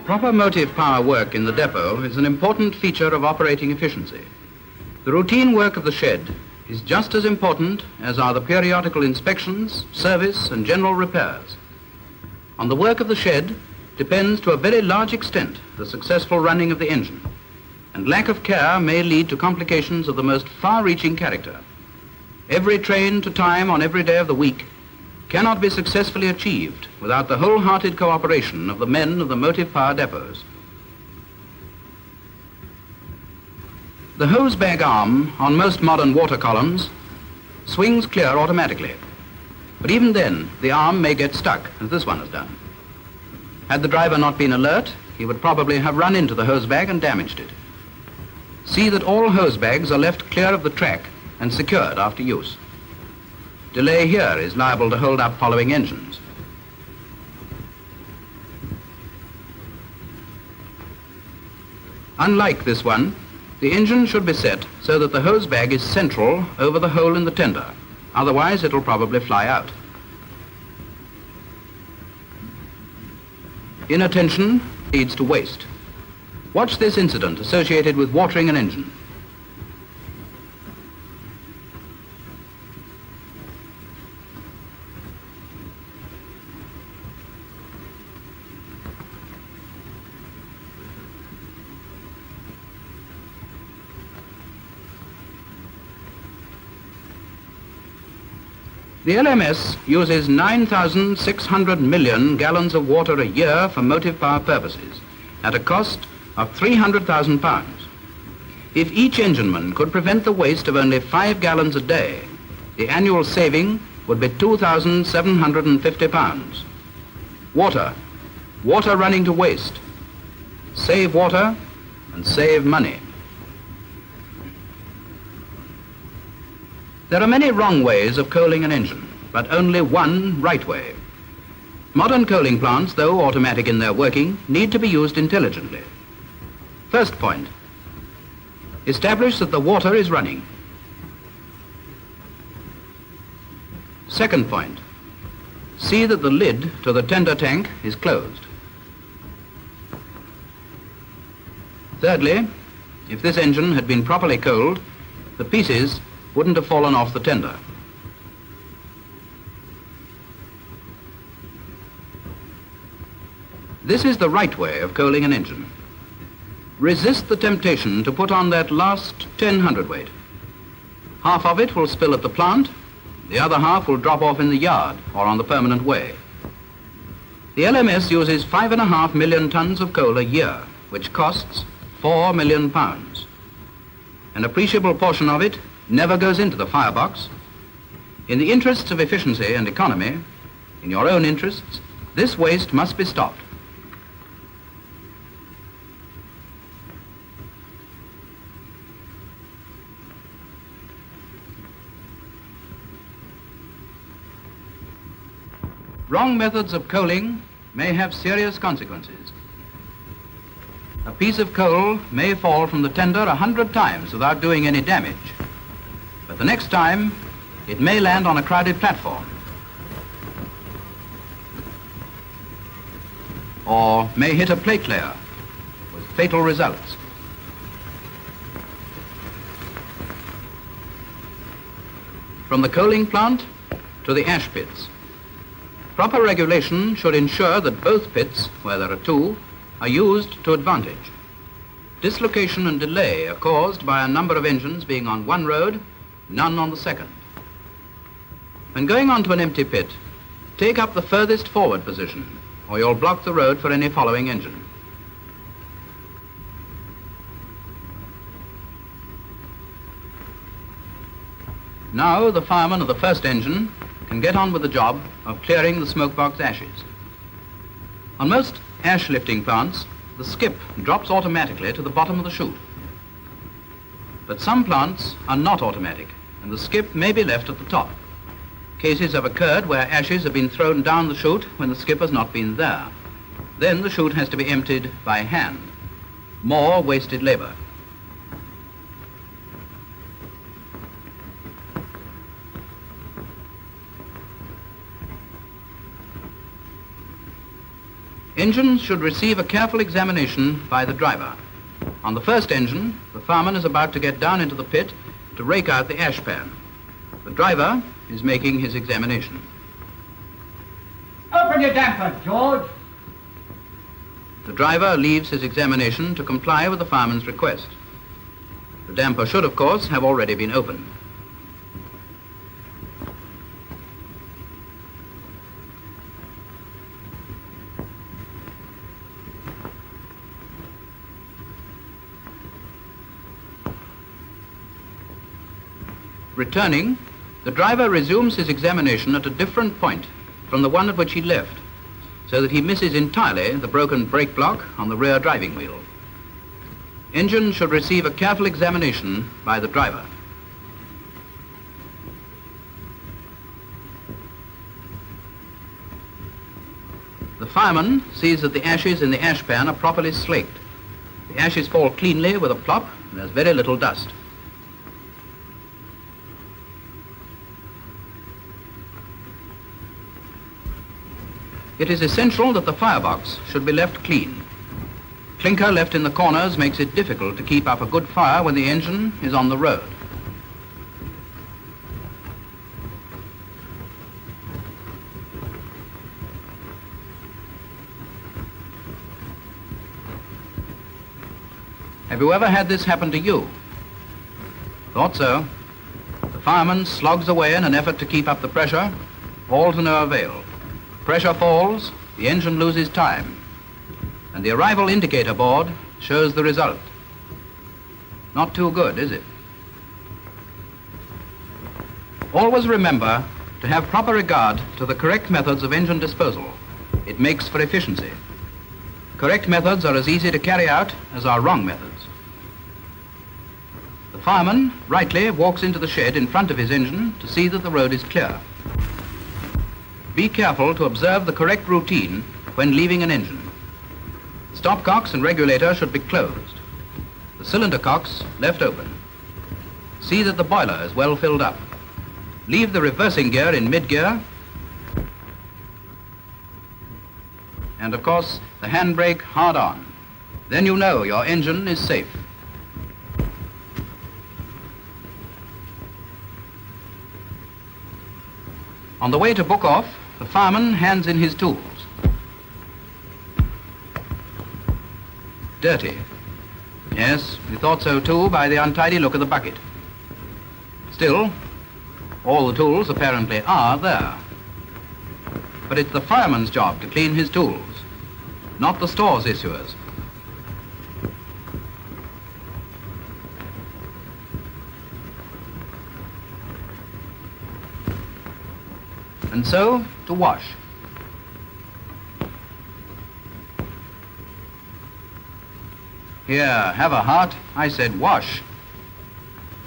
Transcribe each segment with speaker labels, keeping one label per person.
Speaker 1: Proper motive power work in the depot is an important feature of operating efficiency. The routine work of the shed is just as important as are the periodical inspections, service, and general repairs. On the work of the shed depends to a very large extent the successful running of the engine, and lack of care may lead to complications of the most far-reaching character. Every train to time on every day of the week cannot be successfully achieved without the wholehearted cooperation of the men of the motive power depots. The hose bag arm on most modern water columns swings clear automatically, but even then the arm may get stuck, as this one has done. Had the driver not been alert, he would probably have run into the hose bag and damaged it. See that all hose bags are left clear of the track and secured after use. Delay here is liable to hold up following engines. Unlike this one, the engine should be set so that the hose bag is central over the hole in the tender. Otherwise, it'll probably fly out. Inattention leads to waste. Watch this incident associated with watering an engine. The LMS uses 9,600 million gallons of water a year for motive power purposes at a cost of £300,000. If each engineman could prevent the waste of only 5 gallons a day, the annual saving would be £2,750. Water running to waste. Save water and save money. There are many wrong ways of coaling an engine, but only one right way. Modern coaling plants, though automatic in their working, need to be used intelligently. First point, establish that the water is running. Second point, see that the lid to the tender tank is closed. Thirdly, if this engine had been properly coaled, the pieces wouldn't have fallen off the tender. This is the right way of coaling an engine. Resist the temptation to put on that last 10 hundredweight. Half of it will spill at the plant, the other half will drop off in the yard or on the permanent way. The LMS uses 5.5 million tons of coal a year, which costs £4 million. An appreciable portion of it never goes into the firebox. In the interests of efficiency and economy, in your own interests, this waste must be stopped. Wrong methods of coaling may have serious consequences. A piece of coal may fall from the tender 100 times without doing any damage. But the next time, it may land on a crowded platform, or may hit a plate layer with fatal results. From the coaling plant to the ash pits, proper regulation should ensure that both pits, where there are two, are used to advantage. Dislocation and delay are caused by a number of engines being on one road, none on the second. When going on to an empty pit, take up the furthest forward position, or you'll block the road for any following engine. Now the fireman of the first engine can get on with the job of clearing the smokebox ashes. On most ash lifting plants, the skip drops automatically to the bottom of the chute. But some plants are not automatic, and the skip may be left at the top. Cases have occurred where ashes have been thrown down the chute when the skip has not been there. Then the chute has to be emptied by hand. More wasted labor. Engines should receive a careful examination by the driver. On the first engine, the fireman is about to get down into the pit to rake out the ash pan. The driver is making his examination.
Speaker 2: Open your damper, George.
Speaker 1: The driver leaves his examination to comply with the fireman's request. The damper should, of course, have already been opened. Returning, the driver resumes his examination at a different point from the one at which he left, so that he misses entirely the broken brake block on the rear driving wheel. Engine should receive a careful examination by the driver. The fireman sees that the ashes in the ash pan are properly slaked. The ashes fall cleanly with a plop, and there's very little dust. It is essential that the firebox should be left clean. Clinker left in the corners makes it difficult to keep up a good fire when the engine is on the road. Have you ever had this happen to you? Thought so. The fireman slogs away in an effort to keep up the pressure, all to no avail. Pressure falls, the engine loses time, and the arrival indicator board shows the result. Not too good, is it? Always remember to have proper regard to the correct methods of engine disposal. It makes for efficiency. Correct methods are as easy to carry out as are wrong methods. The fireman rightly walks into the shed in front of his engine to see that the road is clear. Be careful to observe the correct routine when leaving an engine. The stopcocks and regulator should be closed. The cylinder cocks left open. See that the boiler is well filled up. Leave the reversing gear in mid-gear. And of course, the handbrake hard on. Then you know your engine is safe. On the way to book off, the fireman hands in his tools. Dirty. Yes, we thought so too by the untidy look of the bucket. Still, all the tools apparently are there. But it's the fireman's job to clean his tools, not the store's issuers. And so, to wash. Here, have a heart. I said wash.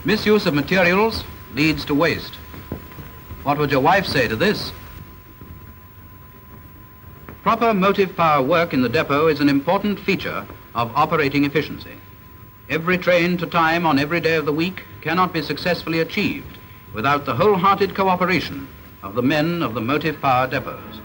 Speaker 1: Misuse of materials leads to waste. What would your wife say to this? Proper motive power work in the depot is an important feature of operating efficiency. Every train to time on every day of the week cannot be successfully achieved without the wholehearted cooperation of the men of the motive power depots.